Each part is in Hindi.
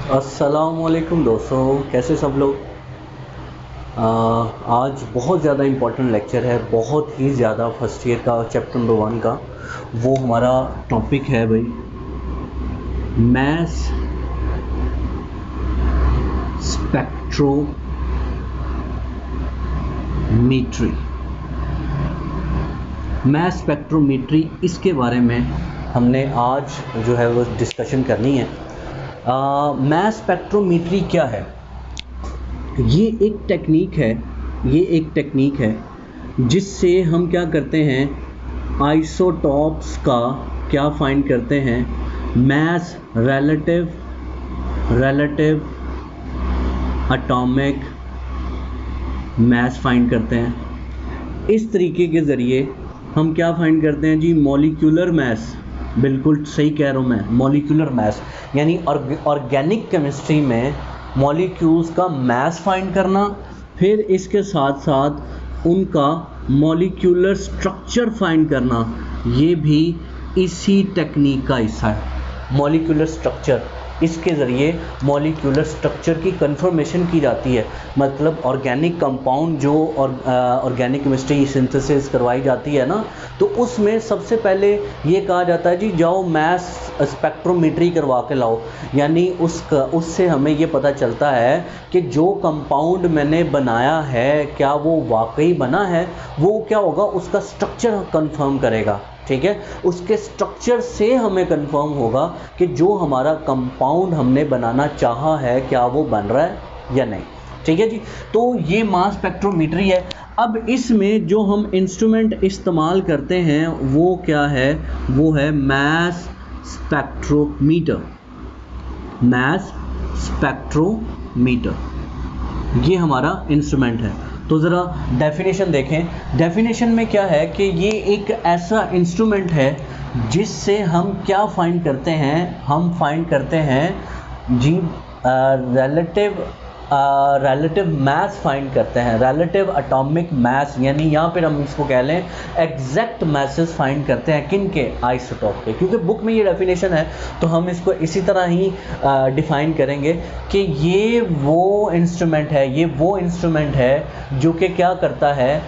अस्सलामुअलैकुम दोस्तों, कैसे सब लोग। आज बहुत ज़्यादा इम्पोर्टेंट लेक्चर है, बहुत ही ज़्यादा फर्स्ट ईयर का चैप्टर नंबर 1 का। वो हमारा टॉपिक है भाई मैथ स्पेक्ट्रोमीट्री। मैथ स्पेक्ट्रोमीट्री, इसके बारे में हमने आज जो है वो डिस्कशन करनी है। मैथ स्पेक्ट्रोमीट्री क्या है? ये एक टेक्निक है जिससे हम क्या करते हैं, आइसोटॉप्स का क्या फाइंड करते हैं, मास, रिलेटिव एटॉमिक मास फाइंड करते हैं। इस तरीके के ज़रिए हम क्या फाइंड करते हैं जी, मॉलिक्यूलर मास। बिल्कुल सही कह रहा हूँ मैं, मॉलिक्यूलर मास यानी ऑर्गेनिक केमिस्ट्री में मॉलिक्यूल्स का मास फाइंड करना, फिर इसके साथ साथ उनका मॉलिक्यूलर स्ट्रक्चर फाइंड करना, ये भी इसी टेक्निक का हिस्सा है। मॉलिक्यूलर स्ट्रक्चर, इसके ज़रिए मॉलिक्यूलर स्ट्रक्चर की कंफर्मेशन की जाती है। मतलब ऑर्गेनिक कंपाउंड जो ऑर्गेनिक केमिस्ट्री सिंथेसिस करवाई जाती है ना, तो उसमें सबसे पहले ये कहा जाता है जी जाओ मैस स्पेक्ट्रोमीट्री करवा के लाओ। यानी उससे हमें ये पता चलता है कि जो कंपाउंड मैंने बनाया है क्या वो वाकई बना है, वो क्या होगा, उसका स्ट्रक्चर कंफर्म करेगा। ठीक है, उसके स्ट्रक्चर से हमें कंफर्म होगा कि जो हमारा कंपाउंड हमने बनाना चाहा है क्या वो बन रहा है या नहीं। ठीक है जी, तो ये मास स्पेक्ट्रोमीट्री है। अब इसमें जो हम इंस्ट्रूमेंट इस्तेमाल करते हैं वो क्या है, वो है मास स्पेक्ट्रोमीटर। मास स्पेक्ट्रोमीटर ये हमारा इंस्ट्रूमेंट है। तो ज़रा डेफिनेशन देखें। डेफिनेशन में क्या है कि ये एक ऐसा इंस्ट्रूमेंट है जिससे हम क्या फाइंड करते हैं, हम फाइंड करते हैं जी रिलेटिव मास फाइंड करते हैं, रिलेटिव एटॉमिक मास, यानी यहाँ पर हम इसको कह लें एग्जैक्ट मासेस फाइंड करते हैं। किन के? आइसोटॉप के। क्योंकि बुक में ये डेफिनेशन है तो हम इसको इसी तरह ही डिफ़ाइन करेंगे कि ये वो इंस्ट्रूमेंट है जो कि क्या करता है,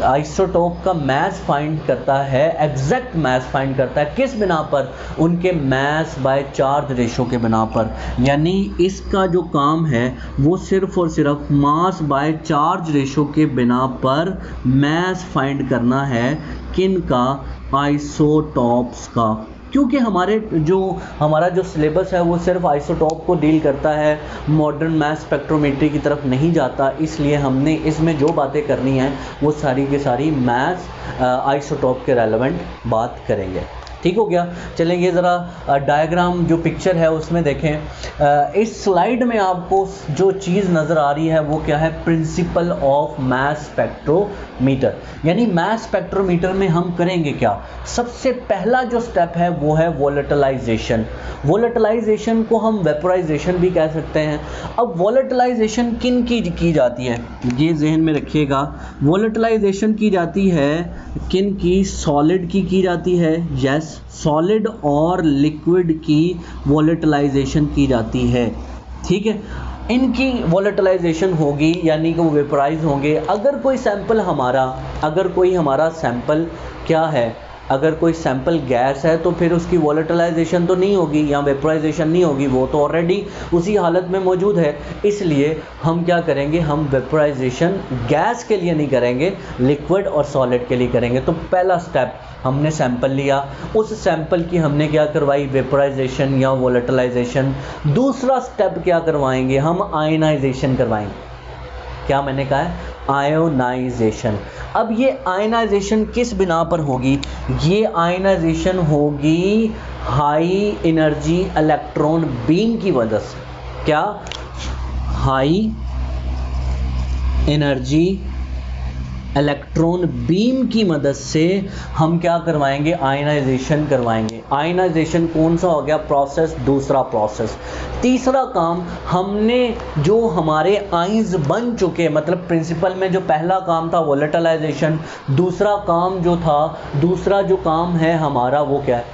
आइसोटॉप का मास फाइंड करता है, एग्जैक्ट मास फाइंड करता है। किस बिना पर? उनके मास बाय चार्ज रेशो के बिना पर। यानी इसका जो काम है वो सिर्फ और सिर्फ मास बाय चार्ज रेशो के बिना पर मास फाइंड करना है। किन का? आइसोटॉप्स का। क्योंकि हमारा जो सिलेबस है वो सिर्फ आइसोटॉप को डील करता है, मॉडर्न मैथ स्पेक्ट्रोमेट्री की तरफ नहीं जाता, इसलिए हमने इसमें जो बातें करनी है वो सारी की सारी मैथ्स आइसोटॉप के रेलेवेंट बात करेंगे। ठीक हो गया। चलेंगे ज़रा डायग्राम जो पिक्चर है उसमें देखें। इस स्लाइड में आपको जो चीज़ नज़र आ रही है वो क्या है, प्रिंसिपल ऑफ मैथ स्पेक्ट्रोमीटर। यानी मैथ स्पेक्ट्रोमीटर में हम करेंगे क्या, सबसे पहला जो स्टेप है वो है वोलेटिलाइजेशन। वोलेटिलाइजेशन को हम वेपोराइजेशन भी कह सकते हैं। अब वोलेटिलाइजेशन किन की जाती है, ये जहन में रखिएगा। वोलेटिलाइजेशन की जाती है किन की? सॉलिड की जाती है। यस, सॉलिड और लिक्विड की वोलेटिलाइजेशन की जाती है। ठीक है, इनकी वोलेटिलाइजेशन होगी यानी कि वो वेपोराइज होंगे। अगर कोई हमारा सैंपल क्या है, अगर कोई सैंपल गैस है तो फिर उसकी वोलेटिलाइजेशन तो नहीं होगी या वेपोराइजेशन नहीं होगी, वो तो ऑलरेडी उसी हालत में मौजूद है। इसलिए हम क्या करेंगे, हम वेपोराइजेशन गैस के लिए नहीं करेंगे, लिक्विड और सॉलिड के लिए करेंगे। तो पहला स्टेप, हमने सैंपल लिया, उस सैंपल की हमने क्या करवाई, वेपोराइजेशन या वोलेटिलाइजेशन। दूसरा स्टेप क्या करवाएंगे, हम आयनाइजेशन करवाएंगे। क्या मैंने कहा है, आयोनाइजेशन। अब ये आयनाइजेशन किस बिना पर होगी, ये आयनाइजेशन होगी हाई एनर्जी इलेक्ट्रॉन बीम की वजह से। क्या? हाई एनर्जी इलेक्ट्रॉन बीम की मदद से हम क्या करवाएंगे, आयनाइजेशन करवाएंगे। आयनाइजेशन कौन सा हो गया प्रोसेस, दूसरा प्रोसेस। तीसरा काम, हमने जो हमारे आइंस बन चुके, मतलब प्रिंसिपल में जो पहला काम था वोलेटिलाइजेशन, दूसरा जो काम है हमारा वो क्या है,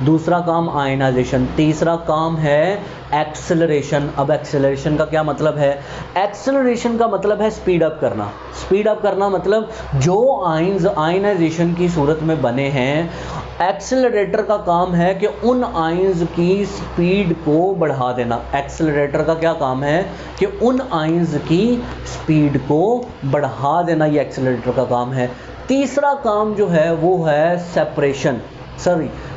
दूसरा काम आयनाइजेशन, तीसरा काम है एक्सेलरेशन। अब एक्सेलरेशन का क्या मतलब है? एक्सेलरेशन का मतलब है स्पीड अप करना। स्पीड अप करना मतलब जो आयंस आयनाइजेशन की सूरत में बने हैं, एक्सेलरेटर का काम है कि उन आयंस की स्पीड को बढ़ा देना। एक्सेलरेटर का क्या काम है? कि उन आयंस की स्पीड को बढ़ा देना, ये एक्सेलरेटर का काम है। तीसरा काम जो है वो है सेपरेशन,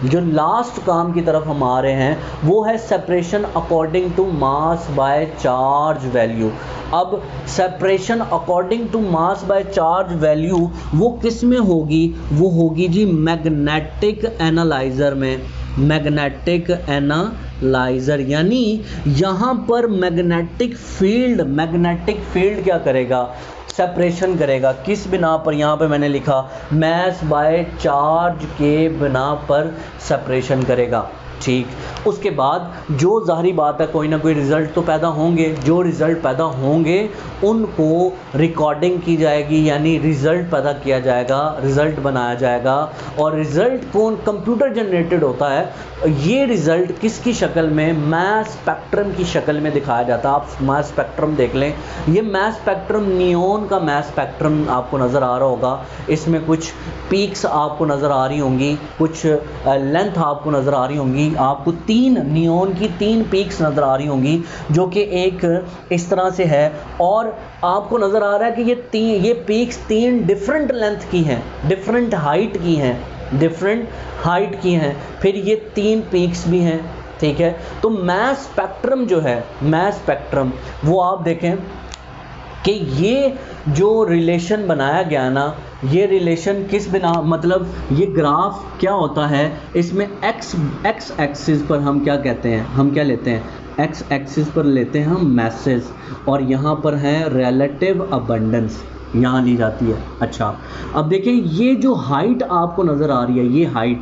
जो लास्ट काम की तरफ हम आ रहे हैं वो है separation according to mass by charge value. अब separation according to mass by charge value वो किस में होगी? वो होगी जी मैग्नेटिक एनालाइजर में। मैग्नेटिक एनालाइजर यानी यहाँ पर मैग्नेटिक फील्ड क्या करेगा? सेपरेशन करेगा। किस बिना पर? यहाँ पे मैंने लिखा मास बाय चार्ज के बिना पर सेपरेशन करेगा। ठीक, उसके बाद जो ज़ाहिरी बात है कोई ना कोई रिज़ल्ट तो पैदा होंगे। जो रिज़ल्ट पैदा होंगे उनको रिकॉर्डिंग की जाएगी, यानी रिज़ल्ट पैदा किया जाएगा, रिज़ल्ट बनाया जाएगा और रिज़ल्ट कौन? कंप्यूटर जनरेटेड होता है। ये रिज़ल्ट किसकी शक्ल में? मास स्पेक्ट्रम की शक्ल में दिखाया जाता है। आप मास स्पेक्ट्रम देख लें, ये मास स्पेक्ट्रम नियोन का मास स्पेक्ट्रम आपको नज़र आ रहा होगा। इसमें कुछ पीक्स आपको नज़र आ रही होंगी, कुछ लेंथ आपको नज़र आ रही होंगी। आपको नियोन की 3 पीक्स नज़र आ रही होंगी जो कि एक इस तरह से है और आपको नज़र आ रहा है कि ये पीक्स 3 डिफरेंट लेंथ की हैं, डिफरेंट हाइट की हैं, फिर ये 3 पीक्स भी हैं। ठीक है, तो मास स्पेक्ट्रम जो है, मास स्पेक्ट्रम वो आप देखें कि ये जो रिलेशन बनाया गया ना, ये रिलेशन किस बिना, मतलब ये ग्राफ क्या होता है? इसमें एक्स एक्सिस पर हम क्या कहते हैं? हम क्या लेते हैं? एक्स एक्सिस पर लेते हैं हम मैसेज और यहाँ पर है रिलेटिव अबंडेंस, यहाँ ली जाती है। अच्छा, अब देखें ये जो हाइट आपको नज़र आ रही है, ये हाइट,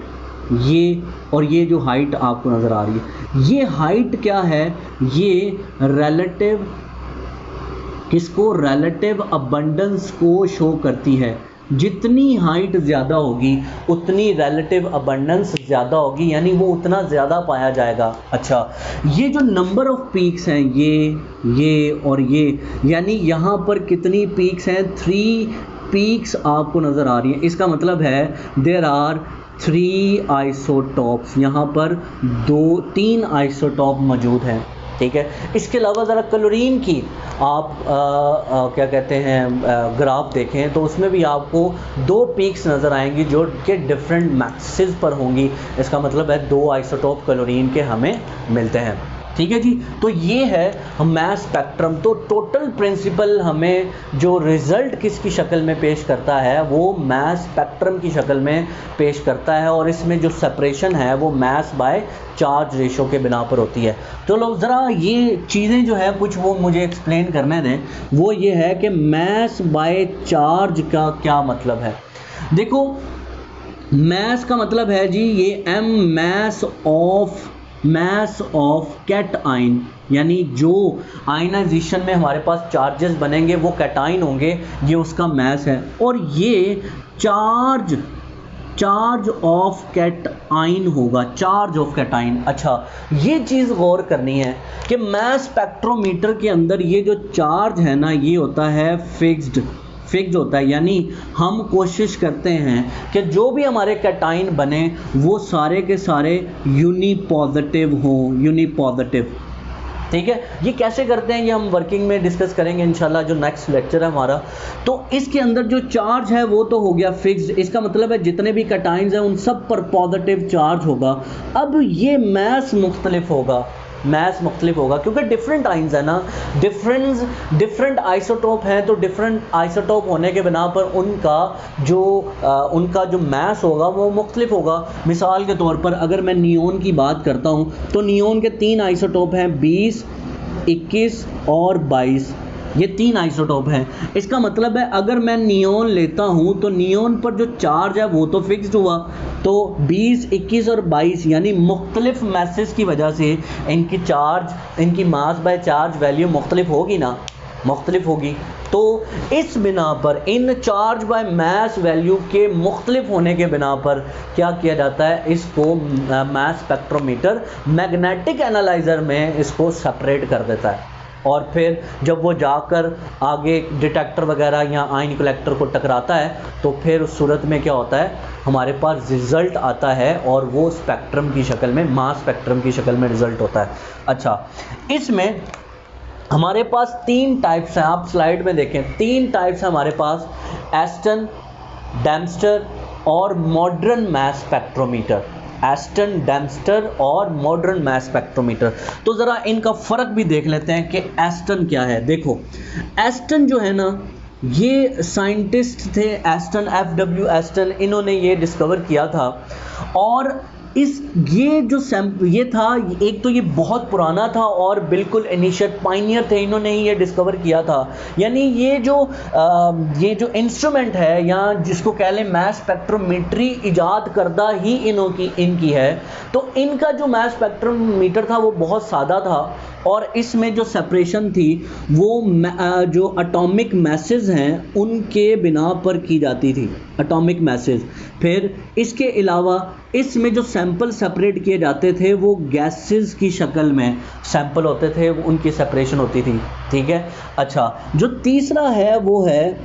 ये और ये जो हाइट आपको नज़र आ रही है, ये हाइट क्या है? ये रिलेटिव किसको? रिलेटिव अबंडेंस को शो करती है। जितनी हाइट ज़्यादा होगी उतनी रिलेटिव अबंडेंस ज़्यादा होगी, यानी वो उतना ज़्यादा पाया जाएगा। अच्छा, ये जो नंबर ऑफ पीक्स हैं, ये और ये, यानी यहाँ पर कितनी पीक्स हैं? 3 पीक्स आपको नज़र आ रही हैं। इसका मतलब है देयर आर 3 आइसोटॉप्स, यहाँ पर 3 आइसोटॉप मौजूद हैं। ठीक है, इसके अलावा ज़रा क्लोरीन की आप क्या कहते हैं ग्राफ देखें तो उसमें भी आपको 2 पीक्स नज़र आएंगी जो कि डिफरेंट मैक्सिस पर होंगी। इसका मतलब है 2 आइसोटॉप क्लोरीन के हमें मिलते हैं। ठीक है जी, तो ये है मास स्पेक्ट्रम। तो टोटल प्रिंसिपल हमें जो रिज़ल्ट किसकी शक्ल में पेश करता है वो मास स्पेक्ट्रम की शक्ल में पेश करता है और इसमें जो सेपरेशन है वो मास बाय चार्ज रेशो के बिना पर होती है। तो लोग ज़रा ये चीज़ें जो है कुछ वो मुझे एक्सप्लेन करने दें। वो ये है कि मास बाय चार्ज का क्या मतलब है। देखो, मास का मतलब है जी ये m मास ऑफ कैटाइन, यानी जो आयनाइजेशन में हमारे पास चार्जेस बनेंगे वो कैटाइन होंगे, ये उसका मास है। और ये चार्ज ऑफ कैटाइन होगा, चार्ज ऑफ कैटाइन। अच्छा, ये चीज़ गौर करनी है कि मास स्पेक्ट्रोमीटर के अंदर ये जो चार्ज है ना, ये होता है फिक्स्ड होता है, यानी हम कोशिश करते हैं कि जो भी हमारे कैटाइन बने वो सारे के सारे यूनिपॉजिटिव हों, यूनिपॉजिटिव। ठीक है, ये कैसे करते हैं ये हम वर्किंग में डिस्कस करेंगे इंशाल्लाह, जो नेक्स्ट लेक्चर है हमारा। तो इसके अंदर जो चार्ज है वो तो हो गया फिक्स्ड, इसका मतलब है जितने भी कैटाइंस हैं उन सब पर पॉजिटिव चार्ज होगा। अब ये मास मुख्तलिफ होगा, क्योंकि डिफरेंट आइंस है ना, डिफरेंट आइसोटोप हैं, तो डिफरेंट आइसोटोप होने के बिना पर उनका जो मास होगा वो मुख्तलिफ होगा। मिसाल के तौर पर अगर मैं नियोन की बात करता हूँ तो नियोन के 3 आइसोटोप हैं, 20, 21 और 22। ये 3 आइसोटोप हैं। इसका मतलब है अगर मैं नियोन लेता हूँ तो नियोन पर जो चार्ज है वो तो फिक्स्ड हुआ, तो 20, 21 और 22 यानी मुख्तलिफ मैसेज की वजह से इनकी मास बाय चार्ज वैल्यू मुख्तलिफ होगी ना। मुख्तलिफ होगी। तो इस बिना पर, in charge by mass value के मुख्तलिफ होने के बिना पर क्या किया जाता है, इसको मास स्पेक्ट्रोमीटर मैग्नेटिक एनालाइजर में इसको सेपरेट कर देता है। और फिर जब वो जाकर आगे डिटेक्टर वगैरह या आयन कलेक्टर को टकराता है तो फिर उस सूरत में क्या होता है, हमारे पास रिज़ल्ट आता है और वो स्पेक्ट्रम की शक्ल में, मास स्पेक्ट्रम की शक्ल में रिज़ल्ट होता है। अच्छा, इसमें हमारे पास 3 टाइप्स हैं, आप स्लाइड में देखें 3 टाइप्स हैं हमारे पास, एस्टन, डेम्स्टर और मॉडर्न मास स्पेक्ट्रोमीटर। एस्टन, डेम्स्टर और मॉडर्न मास स्पेक्ट्रोमीटर। तो ज़रा इनका फ़र्क भी देख लेते हैं कि एस्टन क्या है। देखो, एस्टन जो है ना, ये साइंटिस्ट थे एस्टन, FW एस्टन, इन्होंने ये डिस्कवर किया था। और ये था, एक तो ये बहुत पुराना था और बिल्कुल इनिशिएट पाइनियर थे, इन्होंने ही ये डिस्कवर किया था। यानी ये जो इंस्ट्रूमेंट है या जिसको कह लें मास स्पेक्ट्रोमीट्री इजाद करदा ही इनकी है। तो इनका जो मास स्पेक्ट्रोमीटर था वो बहुत सादा था और इसमें जो सेपरेशन थी वो जो एटॉमिक मैसेज हैं उनके बिना पर की जाती थी, एटॉमिक मैसेज। फिर इसके अलावा इसमें जो सैंपल सेपरेट किए जाते थे वो गैसेस की शक्ल में सैंपल होते थे, उनकी सेपरेशन होती थी। ठीक है। अच्छा, जो तीसरा है वो है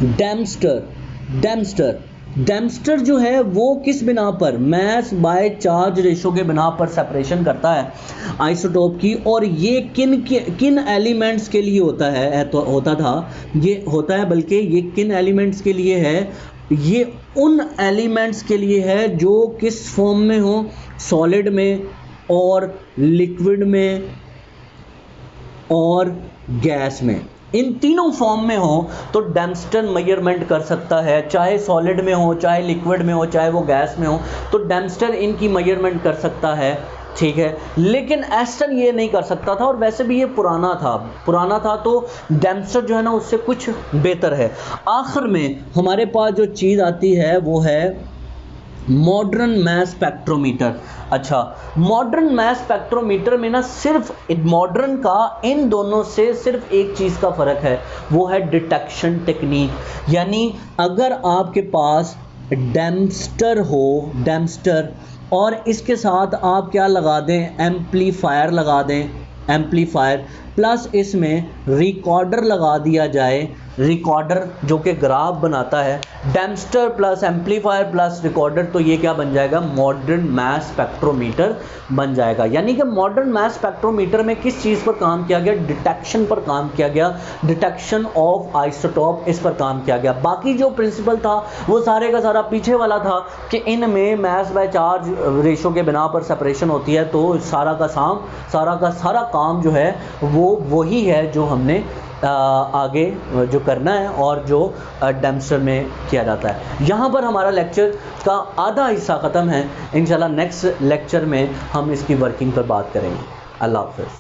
डेम्स्टर। डेम्स्टर जो है वो किस बिना पर, मास बाय चार्ज रेशो के बिना पर सेपरेशन करता है आइसोटोप की। और ये किन एलिमेंट्स के लिए होता है, बल्कि ये किन एलिमेंट्स के लिए है, ये उन एलिमेंट्स के लिए है जो किस फॉर्म में हो, सॉलिड में और लिक्विड में और गैस में। इन तीनों फॉर्म में हो तो डेम्स्टर मेजरमेंट कर सकता है, चाहे सॉलिड में हो, चाहे लिक्विड में हो, चाहे वो गैस में हो, तो डेम्स्टर इनकी मेजरमेंट कर सकता है। ठीक है। लेकिन एस्टन ये नहीं कर सकता था और वैसे भी ये पुराना था तो डेम्स्टर जो है ना उससे कुछ बेहतर है। आखिर में हमारे पास जो चीज़ आती है वो है मॉडर्न मास स्पेक्ट्रोमीटर। अच्छा, मॉडर्न मास स्पेक्ट्रोमीटर में ना सिर्फ मॉडर्न का इन दोनों से सिर्फ एक चीज़ का फ़र्क है, वो है डिटेक्शन टेक्निक। यानी अगर आपके पास डेम्स्टर और इसके साथ आप क्या लगा दें, एम्पलीफायर प्लस इसमें रिकॉर्डर लगा दिया जाए, रिकॉर्डर जो कि ग्राफ बनाता है, डेम्स्टर प्लस एम्पलीफायर प्लस रिकॉर्डर, तो ये क्या बन जाएगा, मॉडर्न मास स्पेक्ट्रोमीटर बन जाएगा। यानी कि मॉडर्न मास स्पेक्ट्रोमीटर में किस चीज़ पर काम किया गया, डिटेक्शन पर काम किया गया, डिटेक्शन ऑफ आइसोटोप, इस पर काम किया गया। बाकी जो प्रिंसिपल था वो सारे का सारा पीछे वाला था कि इनमें मास बाय चार्ज रेशो के बिना पर सेपरेशन होती है, तो सारा का सारा काम जो है वो वही है जो हमने आगे जो करना है और जो डेम्स्टर में किया जाता है। यहाँ पर हमारा लेक्चर का आधा हिस्सा ख़त्म है। इंशाल्लाह नेक्स्ट लेक्चर में हम इसकी वर्किंग पर बात करेंगे। अल्लाह हाफ़िज़।